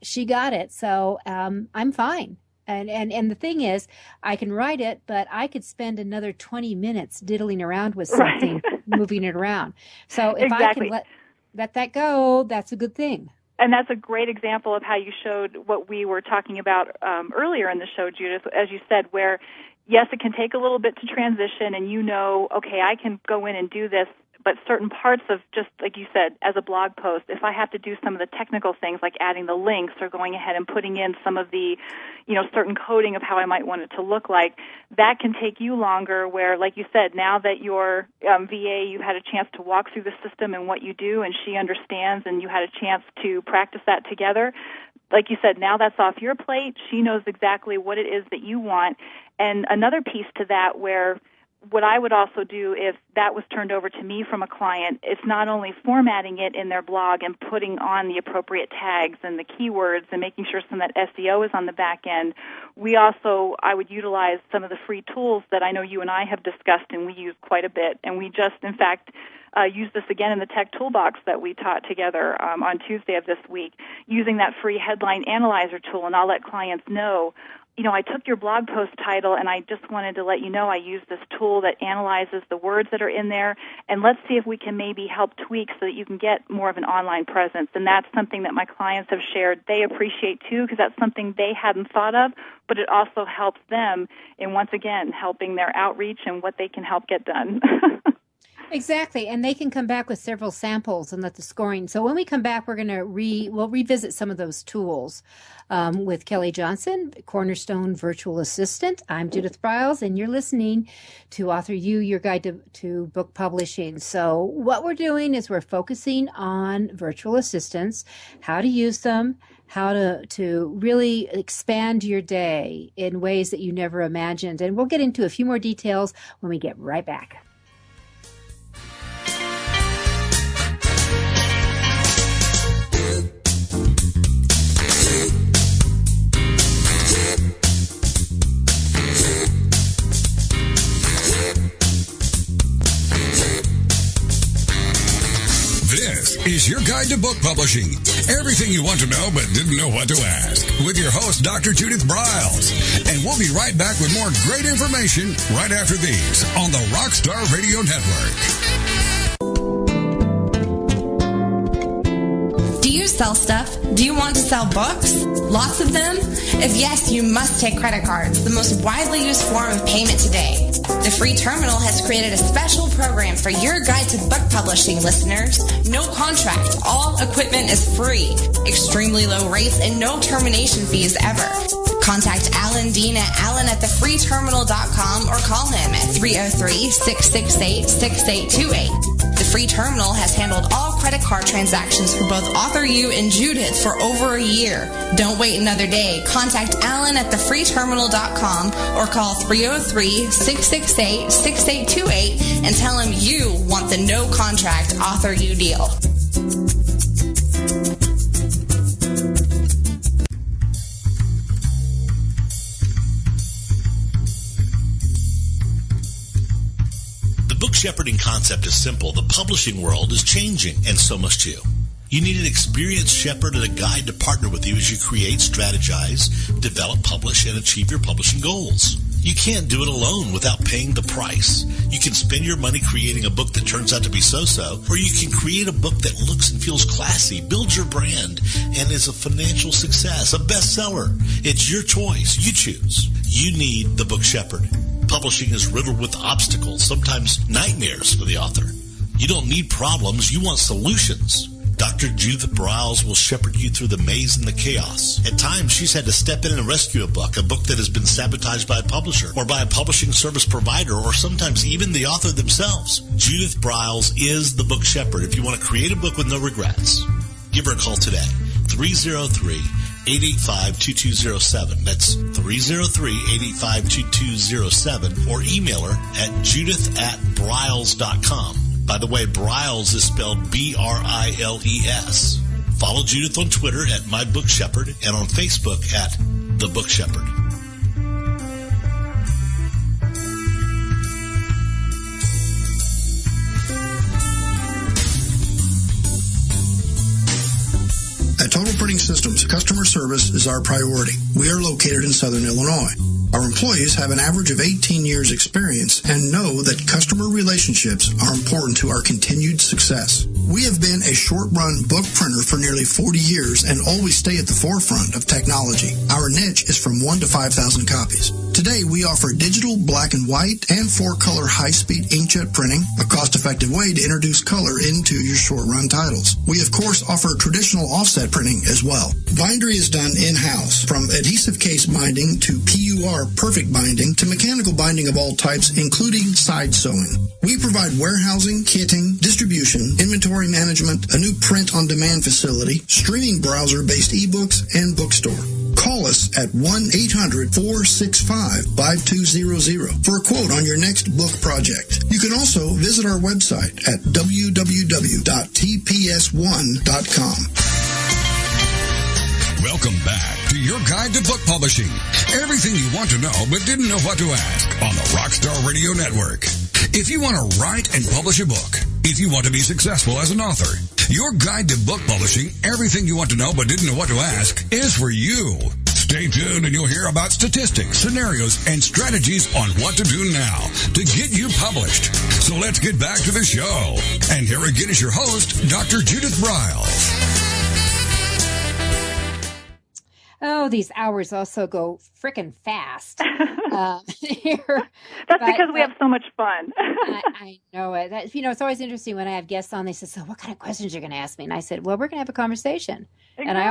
[SPEAKER 2] She got it. So I'm fine. And the thing is, I can write it, but I could spend another 20 minutes diddling around with something, moving it around. So if I can let that go, that's a good thing.
[SPEAKER 3] And that's a great example of how you showed what we were talking about earlier in the show, Judith, as you said, where, yes, it can take a little bit to transition, and okay, I can go in and do this, but certain parts of, just like you said, as a blog post, if I have to do some of the technical things like adding the links or going ahead and putting in some of the, certain coding of how I might want it to look like, that can take you longer, where, like you said, now that your VA, you've had a chance to walk through the system and what you do, and she understands, and you had a chance to practice that together. Like you said, now that's off your plate. She knows exactly what it is that you want. And another piece to that, where what I would also do if that was turned over to me from a client, it's not only formatting it in their blog and putting on the appropriate tags and the keywords and making sure some of that SEO is on the back end. I would utilize some of the free tools that I know you and I have discussed and we use quite a bit. And we just, in fact, use this again in the Tech Toolbox that we taught together on Tuesday of this week, using that free headline analyzer tool. And I'll let clients know, I took your blog post title, and I just wanted to let you know I use this tool that analyzes the words that are in there, and let's see if we can maybe help tweak so that you can get more of an online presence. And that's something that my clients have shared they appreciate, too, because that's something they hadn't thought of, but it also helps them in, once again, helping their outreach and what they can help get done.
[SPEAKER 2] Exactly, and they can come back with several samples and let the scoring. So when we come back, we're going to we'll revisit some of those tools with Kelly Johnson, Cornerstone Virtual Assistant. I'm Judith Briles, and you're listening to Author U, your guide to book publishing. So what we're doing is we're focusing on virtual assistants, how to use them, how to really expand your day in ways that you never imagined. And we'll get into a few more details when we get right back.
[SPEAKER 1] This is your guide to book publishing. Everything you want to know but didn't know what to ask. With your host, Dr. Judith Briles. And we'll be right back with more great information right after these on the Rockstar Radio Network.
[SPEAKER 5] Do you sell stuff? Do you want to sell books? Lots of them? If yes, you must take credit cards, the most widely used form of payment today. The free terminal has created a special program for your guide to book publishing listeners. No contract. All equipment is free. Extremely low rates and no termination fees ever. Contact Alan Dean at alan@thefreeterminal.com or call him at 303-668-6828. The free terminal has handled all credit card transactions for both Author U and Judith for over a year. Don't wait another day. Contact Alan at thefreeterminal.com or call 303-668-6828 and tell him you want the no contract Author U deal.
[SPEAKER 4] The book shepherding concept is simple. The publishing world is changing, and so must you. You need an experienced shepherd and a guide to partner with you as you create, strategize, develop, publish, and achieve your publishing goals. You can't do it alone without paying the price. You can spend your money creating a book that turns out to be so-so, or you can create a book that looks and feels classy, builds your brand, and is a financial success, a bestseller. It's your choice. You choose. You need the book shepherd. Publishing is riddled with obstacles, sometimes nightmares for the author. You don't need problems. You want solutions. Dr. Judith Briles will shepherd you through the maze and the chaos. At times, she's had to step in and rescue a book that has been sabotaged by a publisher or by a publishing service provider or sometimes even the author themselves. Judith Briles is the book shepherd if you want to create a book with no regrets. Give her a call today, 303-885-2207. That's 303-885-2207, or email her at judith@briles.com. By the way, Briles is spelled B-R-I-L-E-S. Follow Judith on Twitter at MyBookShepherd and on Facebook at The Book Shepherd.
[SPEAKER 9] At Total Printing Systems, customer service is our priority. We are located in Southern Illinois. Our employees have an average of 18 years experience and know that customer relationships are important to our continued success. We have been a short-run book printer for nearly 40 years and always stay at the forefront of technology. Our niche is from 1 to 5,000 copies. Today, we offer digital, black and white, and 4-color high-speed inkjet printing, a cost-effective way to introduce color into your short-run titles. We, of course, offer traditional offset printing as well. Bindery is done in-house, from adhesive case binding to PUR perfect binding to mechanical binding of all types, including side sewing. We provide warehousing, kitting, distribution, inventory management, a new print-on-demand facility, streaming browser-based ebooks, and bookstore. Call us at 1-800-465-5200 for a quote on your next book project. You can also visit our website at www.tps1.com.
[SPEAKER 1] Welcome back to your guide to book publishing. Everything you want to know but didn't know what to ask on the Rockstar Radio Network. If you want to write and publish a book, if you want to be successful as an author, your guide to book publishing, everything you want to know but didn't know what to ask, is for you. Stay tuned and you'll hear about statistics, scenarios, and strategies on what to do now to get you published. So let's get back to the show. And here again is your host, Dr. Judith Briles.
[SPEAKER 2] Oh, these hours also go frickin' fast. Here.
[SPEAKER 3] That's because we have so much fun.
[SPEAKER 2] I know it. It's always interesting when I have guests on. They say, "So, what kind of questions you're going to ask me?" And I said, "Well, we're going to have a conversation." Exactly. And I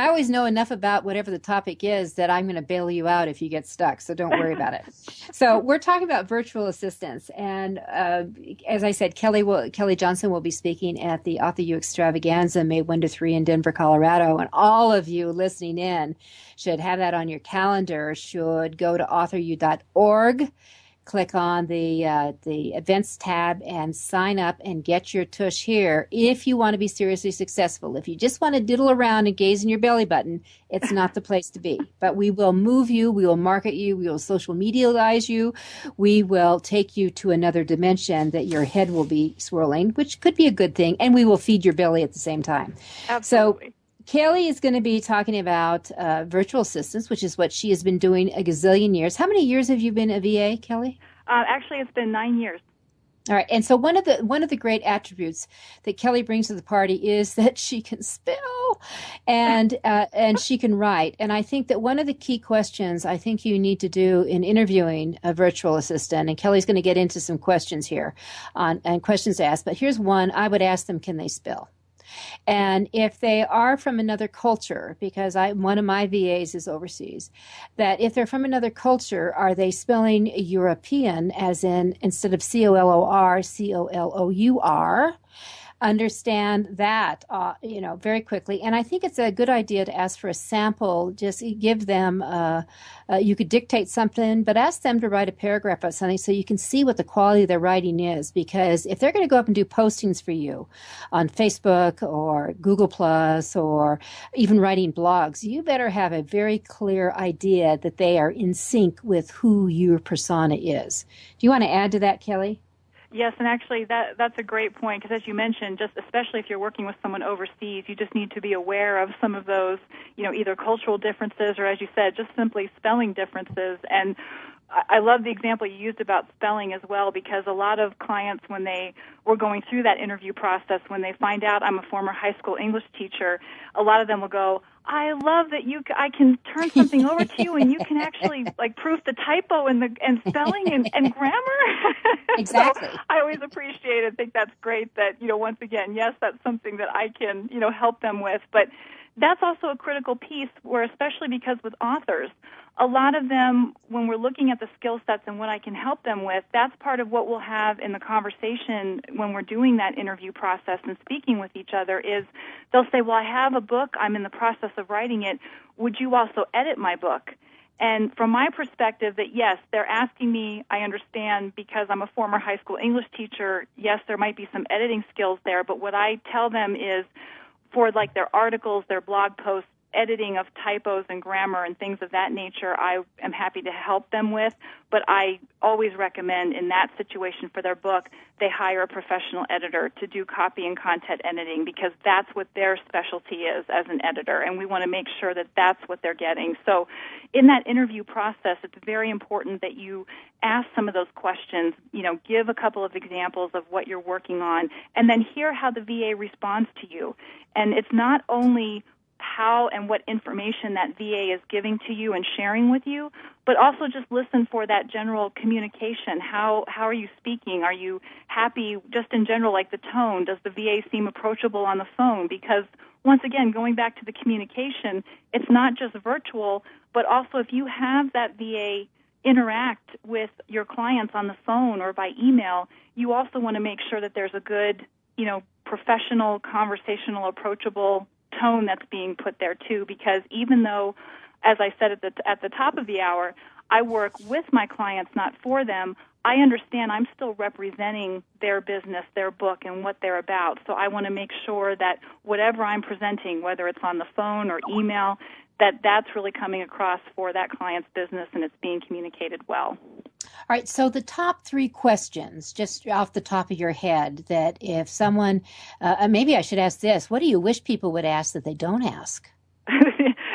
[SPEAKER 2] always know enough about whatever the topic is that I'm going to bail you out if you get stuck. So don't worry about it. So we're talking about virtual assistants, and as I said, Kelly Johnson will be speaking at the Author U Extravaganza May 1 to 3 in Denver, Colorado, and all of you listening in should have that on your calendar. Should go to authoru.org. Click on the events tab and sign up and get your tush here if you want to be seriously successful. If you just want to diddle around and gaze in your belly button, it's not the place to be. But we will move you, we will market you, we will social medialize you, we will take you to another dimension that your head will be swirling, which could be a good thing, and we will feed your belly at the same time.
[SPEAKER 3] Absolutely.
[SPEAKER 2] So Kelly is going to be talking about virtual assistants, which is what she has been doing a gazillion years. How many years have you been a VA, Kelly?
[SPEAKER 3] Actually, it's been 9 years.
[SPEAKER 2] All right, and so one of the great attributes that Kelly brings to the party is that she can spell and she can write. And I think that one of the key questions I think you need to do in interviewing a virtual assistant, and Kelly's going to get into some questions here and questions to ask. But here's one: I would ask them, can they spell? And if they are from another culture, because one of my VAs is overseas, that if they're from another culture, are they spelling European as in instead of COLOR, COLOUR? Understand that, very quickly. And I think it's a good idea to ask for a sample. Just give them, you could dictate something, but ask them to write a paragraph about something so you can see what the quality of their writing is. Because if they're going to go up and do postings for you on Facebook or Google Plus or even writing blogs, you better have a very clear idea that they are in sync with who your persona is. Do you want to add to that, Kelly?
[SPEAKER 3] Yes, and actually that's a great point because, as you mentioned, just especially if you're working with someone overseas, you just need to be aware of some of those, either cultural differences or, as you said, just simply spelling differences. And I love the example you used about spelling as well, because a lot of clients, when they were going through that interview process, when they find out I'm a former high school English teacher, a lot of them will go, I love that I can turn something over to you and you can actually like proof the typo and spelling and grammar.
[SPEAKER 2] Exactly.
[SPEAKER 3] So I always appreciate it. I think that's great that, once again, yes, that's something that I can, help them with. But that's also a critical piece where, especially because with authors, a lot of them, when we're looking at the skill sets and what I can help them with, that's part of what we'll have in the conversation when we're doing that interview process and speaking with each other is they'll say, well, I have a book. I'm in the process of writing it. Would you also edit my book? And from my perspective, that yes, they're asking me, I understand because I'm a former high school English teacher, yes, there might be some editing skills there, but what I tell them is for like their articles, their blog posts, editing of typos and grammar and things of that nature, I am happy to help them with, but I always recommend in that situation for their book, they hire a professional editor to do copy and content editing because that's what their specialty is as an editor, and we want to make sure that that's what they're getting. So in that interview process, it's very important that you ask some of those questions, give a couple of examples of what you're working on, and then hear how the VA responds to you. And it's not only how and what information that VA is giving to you and sharing with you, but also just listen for that general communication. How are you speaking? Are you happy just in general, like the tone? Does the VA seem approachable on the phone? Because once again, going back to the communication, it's not just virtual, but also if you have that VA interact with your clients on the phone or by email, you also want to make sure that there's a good, professional, conversational, approachable tone that's being put there too, because even though, as I said at the top of the hour, I work with my clients, not for them, I understand I'm still representing their business, their book, and what they're about. So I want to make sure that whatever I'm presenting, whether it's on the phone or email, that's really coming across for that client's business and it's being communicated well.
[SPEAKER 2] All right, so the top 3 questions, just off the top of your head, that if someone, maybe I should ask this, what do you wish people would ask that they don't ask?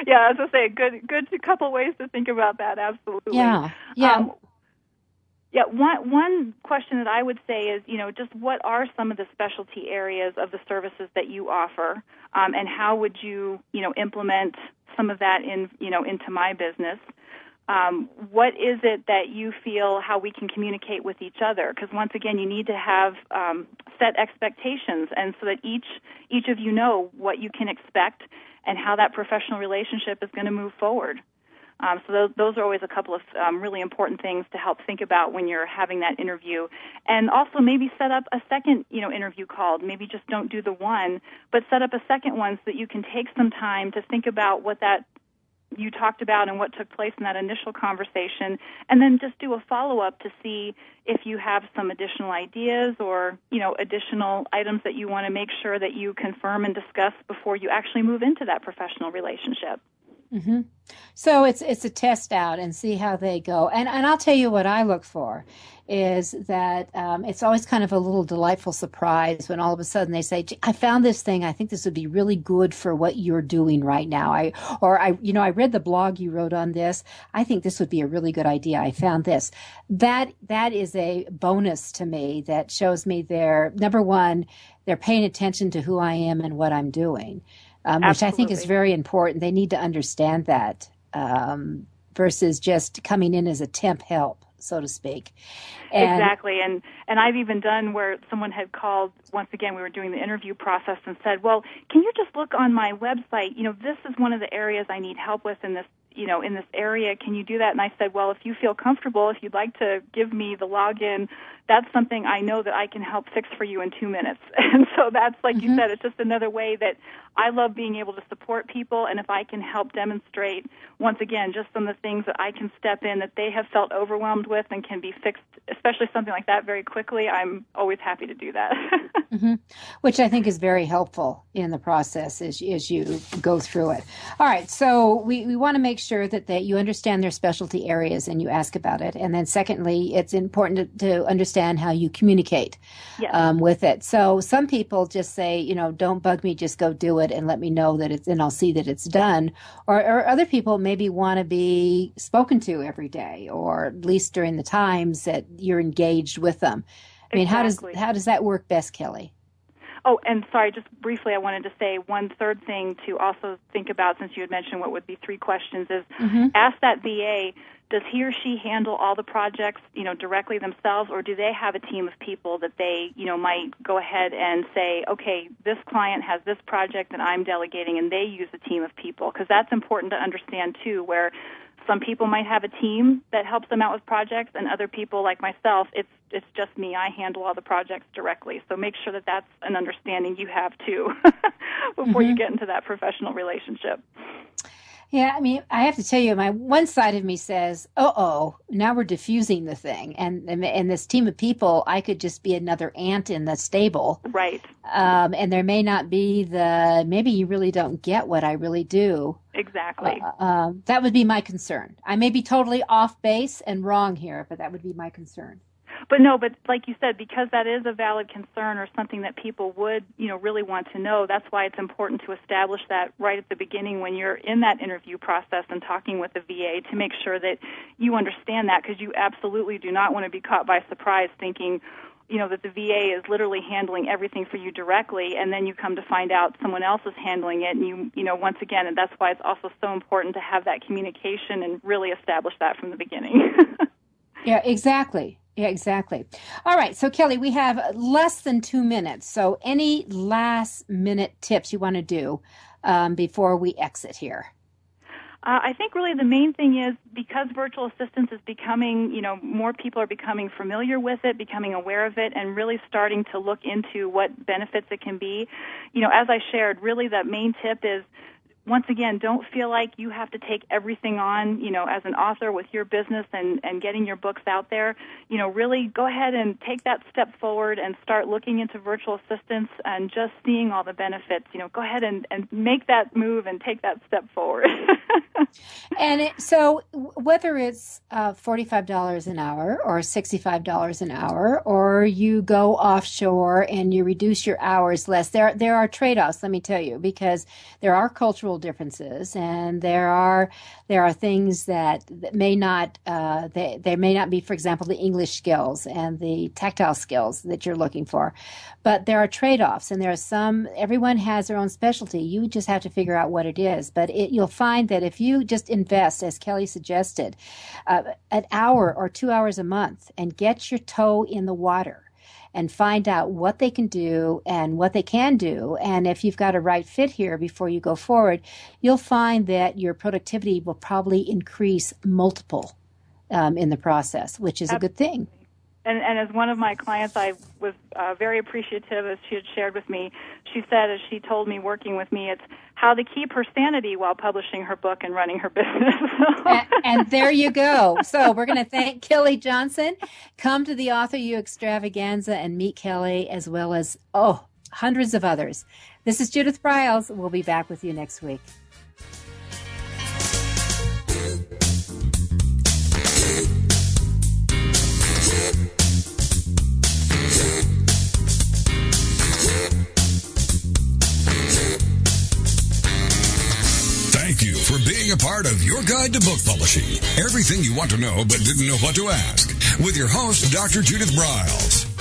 [SPEAKER 3] Yeah, as I say, good couple ways to think about that, absolutely.
[SPEAKER 2] Yeah.
[SPEAKER 3] One question that I would say is, just what are some of the specialty areas of the services that you offer, and how would you, implement some of that into my business? What is it that you feel how we can communicate with each other? Because once again, you need to have set expectations, and so that each of you know what you can expect and how that professional relationship is going to move forward. So those are always a couple of really important things to help think about when you're having that interview. And also maybe set up a second, interview call. Maybe just don't do the one, but set up a second one so that you can take some time to think about what that you talked about and what took place in that initial conversation, and then just do a follow-up to see if you have some additional ideas or, additional items that you want to make sure that you confirm and discuss before you actually move into that professional relationship.
[SPEAKER 2] Mm-hmm. So it's a test out and see how they go. And I'll tell you what I look for is that it's always kind of a little delightful surprise when all of a sudden they say, I found this thing. I think this would be really good for what you're doing right now. I read the blog you wrote on this. I think this would be a really good idea. I found this. That is a bonus to me that shows me number one, they're paying attention to who I am and what I'm doing. Which I think is very important. They need to understand that versus just coming in as a temp help, so to speak.
[SPEAKER 3] Exactly. And I've even done where someone had called, once again, we were doing the interview process and said, well, can you just look on my website? This is one of the areas I need help with in this, in this area. Can you do that? And I said, well, if you feel comfortable, if you'd like to give me the login, that's something I know that I can help fix for you in 2 minutes. And so that's, like you said, it's just another way that I love being able to support people. And if I can help demonstrate, once again, just some of the things that I can step in that they have felt overwhelmed with and can be fixed, especially something like that very quickly, I'm always happy to do that.
[SPEAKER 2] Which I think is very helpful in the process as you go through it. All right, so we want to make sure that you understand their specialty areas and you ask about it. And then secondly, it's important to understand how you communicate with it. So some people just say, don't bug me, just go do it and let me know that and I'll see that it's done. Or other people maybe want to be spoken to every day, or at least during the times that you're engaged with them. I mean,
[SPEAKER 3] exactly.
[SPEAKER 2] how does that work best, Kelly?
[SPEAKER 3] Oh, and sorry, just briefly, I wanted to say one third thing to also think about, since you had mentioned what would be 3 questions, is ask that VA, does he or she handle all the projects, directly themselves, or do they have a team of people that they, might go ahead and say, okay, this client has this project and I'm delegating, and they use a team of people? Because that's important to understand, too, where some people might have a team that helps them out with projects, and other people, like myself, it's just me. I handle all the projects directly. So make sure that that's an understanding you have, too, before you get into that professional relationship.
[SPEAKER 2] Yeah, I mean, I have to tell you, my one side of me says, now we're diffusing the thing. And this team of people, I could just be another ant in the stable.
[SPEAKER 3] Right.
[SPEAKER 2] And there may not be maybe you really don't get what I really do.
[SPEAKER 3] Exactly.
[SPEAKER 2] That would be my concern. I may be totally off base and wrong here, but that would be my concern.
[SPEAKER 3] But like you said, because that is a valid concern or something that people would, really want to know, that's why it's important to establish that right at the beginning when you're in that interview process and talking with the VA, to make sure that you understand that, because you absolutely do not want to be caught by surprise thinking, that the VA is literally handling everything for you directly, and then you come to find out someone else is handling it, and once again, and that's why it's also so important to have that communication and really establish that from the beginning.
[SPEAKER 2] Yeah, exactly. Yeah, exactly. All right. So, Kelly, we have less than 2 minutes. So any last-minute tips you want to do before we exit here?
[SPEAKER 3] I think really the main thing is, because virtual assistance is becoming, more people are becoming familiar with it, becoming aware of it, and really starting to look into what benefits it can be. As I shared, really the main tip is, once again, don't feel like you have to take everything on, as an author with your business and getting your books out there. Really go ahead and take that step forward and start looking into virtual assistance and just seeing all the benefits. Go ahead and make that move and take that step forward.
[SPEAKER 2] And so whether it's $45 an hour or $65 an hour, or you go offshore and you reduce your hours less, there are trade-offs, let me tell you, because there are cultural differences, and there are things that may not there may not be, for example, the English skills and the tactile skills that you're looking for, but there are trade-offs, and there are everyone has their own specialty. You just have to figure out what it is. But you'll find that if you just invest, as Kelly suggested, an hour or 2 hours a month and get your toe in the water and find out what they can do and what they can do, and if you've got a right fit here before you go forward, you'll find that your productivity will probably increase multiple in the process, which is a good thing.
[SPEAKER 3] And as one of my clients, I was very appreciative, as she had shared with me. She said, as she told me working with me, it's how to keep her sanity while publishing her book and running her business.
[SPEAKER 2] and there you go. So we're going to thank Kelly Johnson. Come to the Author U Extravaganza and meet Kelly, as well as, hundreds of others. This is Judith Briles. We'll be back with you next week.
[SPEAKER 1] Thank you for being a part of Your Guide to Book Publishing. Everything you want to know but didn't know what to ask. With your host, Dr. Judith Briles.